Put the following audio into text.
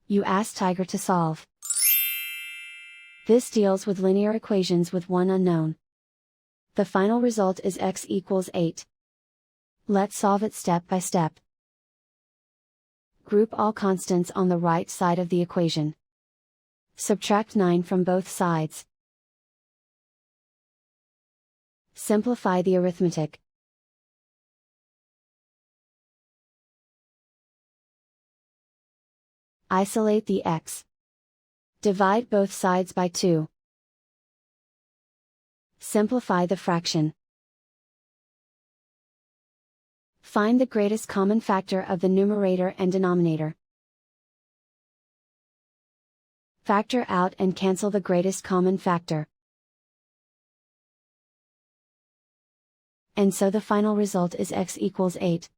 You ask Tiger to solve. This deals with linear equations with one unknown. The final result is x equals 8. Let's solve it step by step. Group all constants on the right side of the equation. Subtract 9 from both sides. Simplify the arithmetic. Isolate the x. Divide both sides by 2. Simplify the fraction. Find the greatest common factor of the numerator and denominator. Factor out and cancel the greatest common factor. And so the final result is x equals 8.